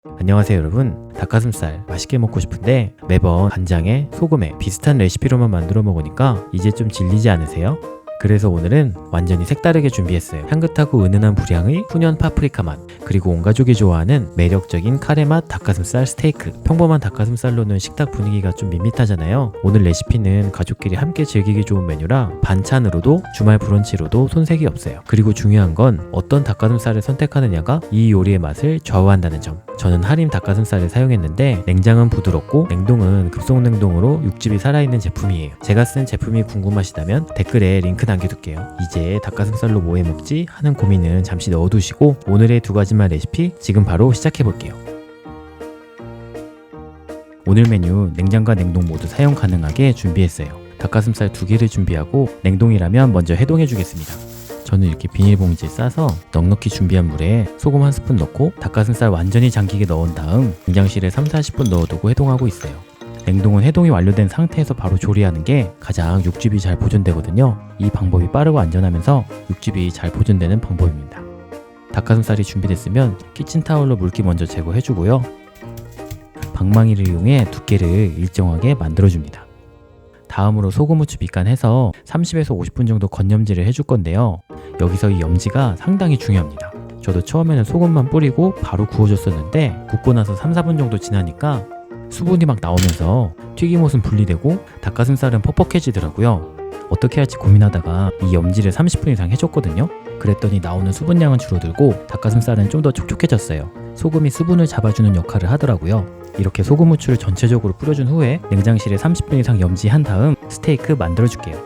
안녕하세요 여러분. 닭가슴살 맛있게 먹고 싶은데 매번 간장에 소금에 비슷한 레시피로만 만들어 먹으니까 이제 좀 질리지 않으세요? 그래서 오늘은 완전히 색다르게 준비했어요. 향긋하고 은은한 불향의 훈연 파프리카 맛, 그리고 온 가족이 좋아하는 매력적인 카레 맛 닭가슴살 스테이크. 평범한 닭가슴살로는 식탁 분위기가 좀 밋밋하잖아요. 오늘 레시피는 가족끼리 함께 즐기기 좋은 메뉴라 반찬으로도 주말 브런치로도 손색이 없어요. 그리고 중요한 건 어떤 닭가슴살을 선택하느냐가 이 요리의 맛을 좌우한다는 점. 저는 하림 닭가슴살을 사용했는데 냉장은 부드럽고 냉동은 급속냉동으로 육즙이 살아있는 제품이에요. 제가 쓴 제품이 궁금하시다면 댓글에 링크 남겨둘게요. 이제 닭가슴살로 뭐 해먹지 하는 고민은 잠시 넣어두시고 오늘의 두 가지만 레시피 지금 바로 시작해볼게요. 오늘 메뉴 냉장과 냉동 모두 사용 가능하게 준비했어요. 닭가슴살 2개를 준비하고 냉동이라면 먼저 해동해주겠습니다. 저는 이렇게 비닐봉지에 싸서 넉넉히 준비한 물에 소금 1스푼 넣고 닭가슴살 완전히 잠기게 넣은 다음 냉장실에 3-40분 넣어두고 해동하고 있어요. 냉동은 해동이 완료된 상태에서 바로 조리하는 게 가장 육즙이 잘 보존되거든요. 이 방법이 빠르고 안전하면서 육즙이 잘 보존되는 방법입니다. 닭가슴살이 준비됐으면 키친타올로 물기 먼저 제거해주고요. 방망이를 이용해 두께를 일정하게 만들어줍니다. 다음으로 소금, 후추, 밑간해서 30에서 50분 정도 건염질을 해줄 건데요. 여기서 이 염지가 상당히 중요합니다. 저도 처음에는 소금만 뿌리고 바로 구워줬었는데 굽고 나서 3-4분 정도 지나니까 수분이 막 나오면서 튀김옷은 분리되고 닭가슴살은 퍽퍽해지더라고요. 어떻게 할지 고민하다가 이 염지를 30분 이상 해줬거든요. 그랬더니 나오는 수분량은 줄어들고 닭가슴살은 좀 더 촉촉해졌어요. 소금이 수분을 잡아주는 역할을 하더라고요. 이렇게 소금, 후추를 전체적으로 뿌려준 후에 냉장실에 30분 이상 염지한 다음 스테이크 만들어줄게요.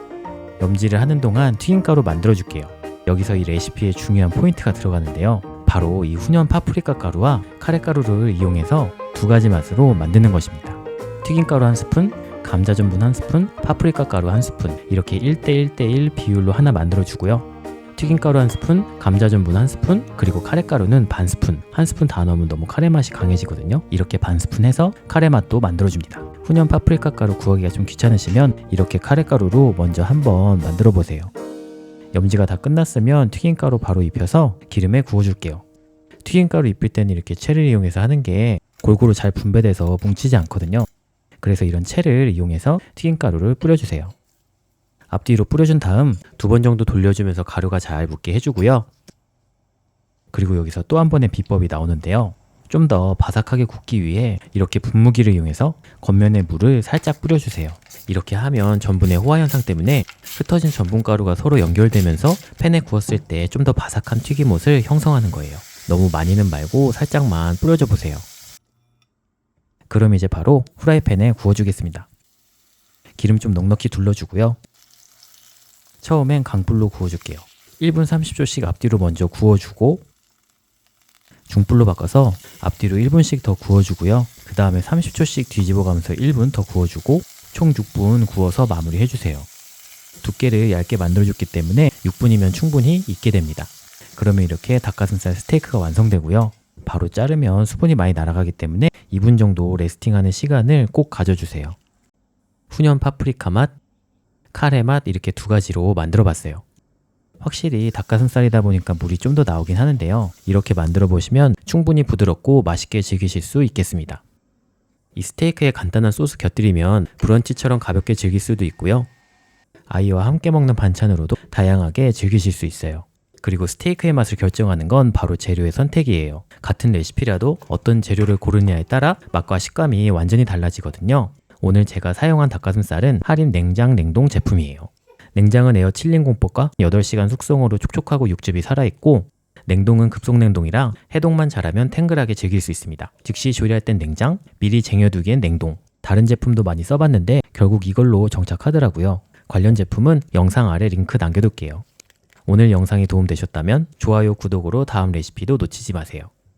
염지를 하는 동안 튀김가루 만들어줄게요. 여기서 이 레시피에 중요한 포인트가 들어가는데요. 바로 이 훈연 파프리카 가루와 카레가루를 이용해서 2가지 맛으로 만드는 것입니다. 튀김가루 1스푼, 감자전분 1스푼, 파프리카 가루 1스푼, 이렇게 1대1대1 비율로 하나 만들어주고요. 튀김가루 1스푼, 감자전분 1스푼, 그리고 카레가루는 반스푼. 1스푼 다 넣으면 너무 카레 맛이 강해지거든요. 이렇게 반스푼 해서 카레 맛도 만들어줍니다. 훈연 파프리카 가루 구하기가 좀 귀찮으시면 이렇게 카레가루로 먼저 한번 만들어 보세요. 염지가 다 끝났으면 튀김가루 바로 입혀서 기름에 구워줄게요. 튀김가루 입힐 때는 이렇게 채를 이용해서 하는 게 골고루 잘 분배돼서 뭉치지 않거든요. 그래서 이런 채를 이용해서 튀김가루를 뿌려주세요. 앞뒤로 뿌려준 다음 2번 정도 돌려주면서 가루가 잘 묻게 해주고요. 그리고 여기서 또 한 번의 비법이 나오는데요. 좀 더 바삭하게 굽기 위해 이렇게 분무기를 이용해서 겉면에 물을 살짝 뿌려주세요. 이렇게 하면 전분의 호화 현상 때문에 흩어진 전분가루가 서로 연결되면서 팬에 구웠을 때 좀 더 바삭한 튀김옷을 형성하는 거예요. 너무 많이는 말고 살짝만 뿌려줘 보세요. 그럼 이제 바로 후라이팬에 구워주겠습니다. 기름 좀 넉넉히 둘러주고요. 처음엔 강불로 구워줄게요. 1분 30초씩 앞뒤로 먼저 구워주고 중불로 바꿔서 앞뒤로 1분씩 더 구워주고요. 그 다음에 30초씩 뒤집어가면서 1분 더 구워주고 총 6분 구워서 마무리해주세요. 두께를 얇게 만들어줬기 때문에 6분이면 충분히 익게 됩니다. 그러면 이렇게 닭가슴살 스테이크가 완성되고요. 바로 자르면 수분이 많이 날아가기 때문에 2분 정도 레스팅하는 시간을 꼭 가져주세요. 훈연 파프리카 맛, 카레 맛 이렇게 2가지로 만들어 봤어요. 확실히 닭가슴살이다 보니까 물이 좀 더 나오긴 하는데요. 이렇게 만들어 보시면 충분히 부드럽고 맛있게 즐기실 수 있겠습니다. 이 스테이크에 간단한 소스 곁들이면 브런치처럼 가볍게 즐길 수도 있고요. 아이와 함께 먹는 반찬으로도 다양하게 즐기실 수 있어요. 그리고 스테이크의 맛을 결정하는 건 바로 재료의 선택이에요. 같은 레시피라도 어떤 재료를 고르냐에 따라 맛과 식감이 완전히 달라지거든요. 오늘 제가 사용한 닭가슴살은 하림 냉장 냉동 제품이에요. 냉장은 에어 칠링 공법과 8시간 숙성으로 촉촉하고 육즙이 살아있고 냉동은 급속냉동이라 해동만 잘하면 탱글하게 즐길 수 있습니다. 즉시 조리할 땐 냉장, 미리 쟁여두기엔 냉동. 다른 제품도 많이 써봤는데 결국 이걸로 정착하더라고요. 관련 제품은 영상 아래 링크 남겨둘게요. 오늘 영상이 도움되셨다면 좋아요, 구독으로 다음 레시피도 놓치지 마세요.